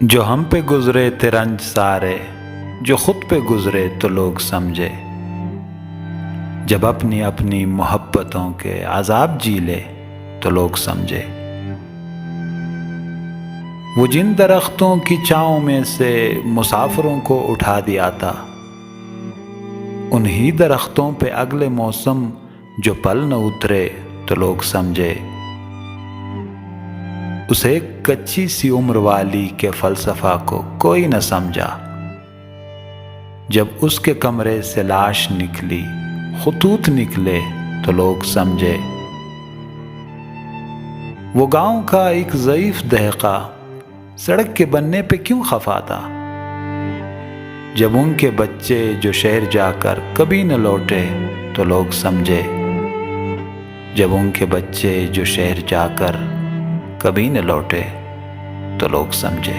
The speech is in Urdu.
جو ہم پہ گزرے تھے رنج سارے، جو خود پہ گزرے تو لوگ سمجھے، جب اپنی اپنی محبتوں کے عذاب جی لے تو لوگ سمجھے۔ وہ جن درختوں کی چھاؤں میں سے مسافروں کو اٹھا دیا تھا، انہی درختوں پہ اگلے موسم جو پل نہ اترے تو لوگ سمجھے۔ اس ایک کچی سی عمر والی کے فلسفہ کو کوئی نہ سمجھا، جب اس کے کمرے سے لاش نکلی، خطوط نکلے تو لوگ سمجھے۔ وہ گاؤں کا ایک ضعیف دہقہ سڑک کے بننے پہ کیوں خفا تھا، جب ان کے بچے جو شہر جا کر کبھی نہ لوٹے تو لوگ سمجھے۔ جب ان کے بچے جو شہر جا کر کبھی نہ لوٹے تو لوگ سمجھے۔